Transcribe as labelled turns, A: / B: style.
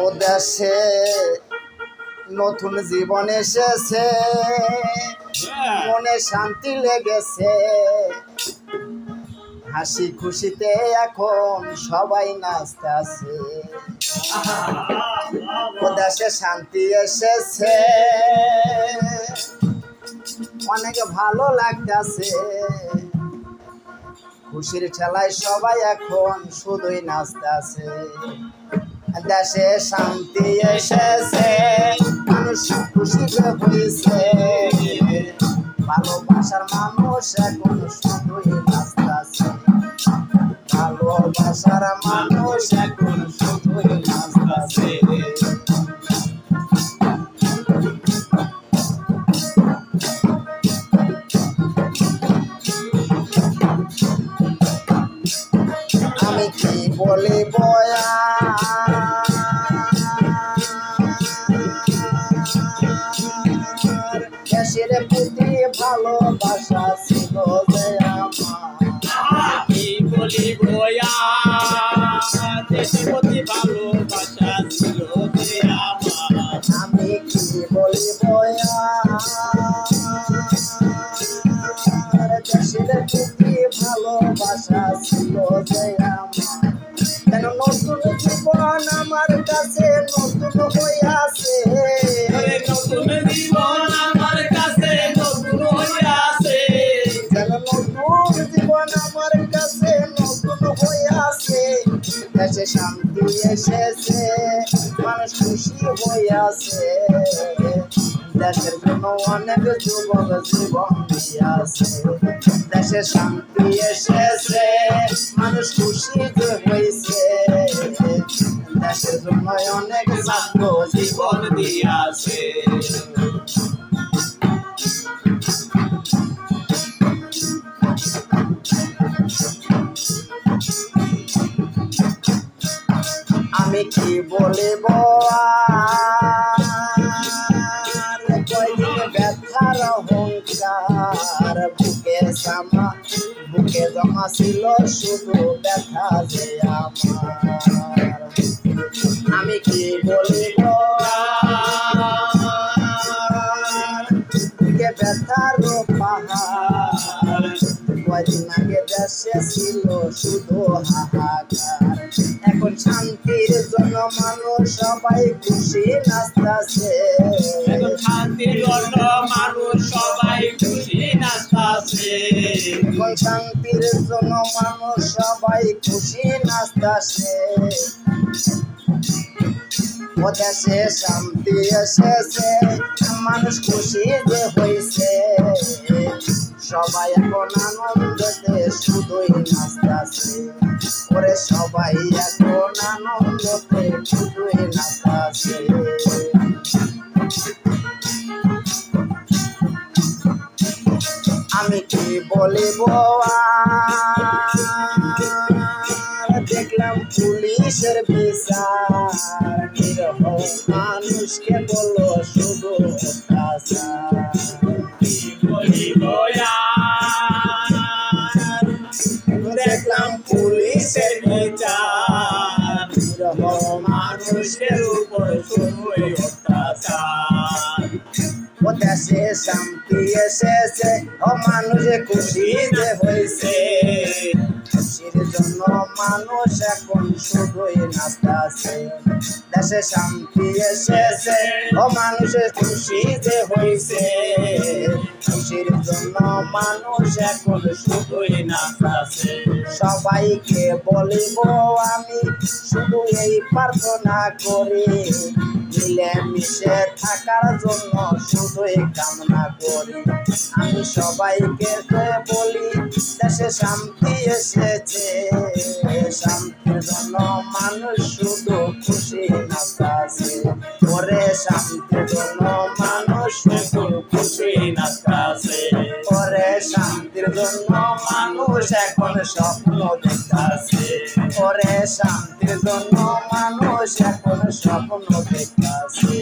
A: ও দেশে নতুন জীবন এসেছে, মনে শান্তি লেগেছে, হাসি খুশিতে এখন সবাই নাচতেছে। ও দেশে শান্তি এসেছে, অনেক ভালো লাগতেছে, খুশির ঠেলায় সবাই এখন শুধুই নাচতেছে। দেশে শান্তি এসেছে, মানুষ খুশি হয়েছে, ভালোবাসার মানুষ এখন শুধুই নাচতেছে। ভালোবাসার মানুষ এখন শুধুই নাচতেছে। আমি কি বলিব দেশের প্রতি ভালোবাসা ছিল যে আমার।
B: কি বলিব দেশের প্রতি ভালোবাসা ছিল যে আমার।
A: আমি কি বলিব দেশের প্রতি ভালোবাসা ছিল যে আমার। কেন নতুন জীবন আমার কাছে নতুন হইয়াছে,
B: নতুন জীবন আমার কাছে নতুন হইয়াছে।
A: কেন নতুন জীবন আমার কাছে নতুন হইয়াছে। দেশে শান্তি এসেছে, মানুষ খুশি হইয়াছে, দেশের জন্য অনেক যুবক জীবন দিয়াছে। দেশে শান্তি এসেছে, মানুষ খুশি হয়েছে, দেশের জন্য অনেক ছাত্র জীবন দিয়াছে। আমি কি বলিব কয়দিন ব্যথার অহংকার বুকে জমা ছিল শুধু ব্যথা যে আমার। আমি কি বলিব বুকে ব্যথার পাহাড়, কয়দিন আগে দেশে ছিল শুধু হাহাকার। এখন শান্তির জন্য মানুষ সবাই খুশি নাচতেছে,
B: এখন শান্তির জন্য মানুষ সবাই খুশি নাচতেছে।
A: এখন শান্তির জন্য মানুষ সবাই খুশি নাচতেছে। ও দেশে শান্তি এসেছে, মানুষ খুশি যে হয়েছে, সবাই এখন আনন্দতে শুধুই নাচতেছে। ওরে সবাই এখন আনন্দতে শুধুই নাচতেছে। আমি কি বলিব দেখলাম পুলিশের বিচার, নিরহ মানুষকে বলো শুধু অত্যাচার। দেখলাম পুলিশের বিচার, নিরহ মানুষের উপর শুধুই অত্যাচার। ও দেশে শান্তি এসেছে, ও মানুষ খুশি যে হয়েছে, খুশির জন্য মানুষ এখন শুধুই নাচতেছে। দেশে শান্তি এসেছে, ও মানুষের খুশি যে হয়েছে, খুশির জন্য মানুষ এখন শুধুই নাচতেছে। সবাইকে বলিব আমি শুধু এই প্রার্থনা করি, মিলেমিশে থাকার জন্য শুধুই কামনা করি। আমি সবাইকে বলি দেশে শান্তি এসেছে, শান্তির জন্য মানুষ শুধু খুশি নাচতেছে। ওরে শান্তির জন্য মানুষ শুধু খুশি নাচতেছে। ওরে শান্তির জন্য মানুষ এখন স্বপ্ন দেখতেছে। ওরে শান্তির জন্য মানুষ এখন স্বপ্ন দেখতেছে।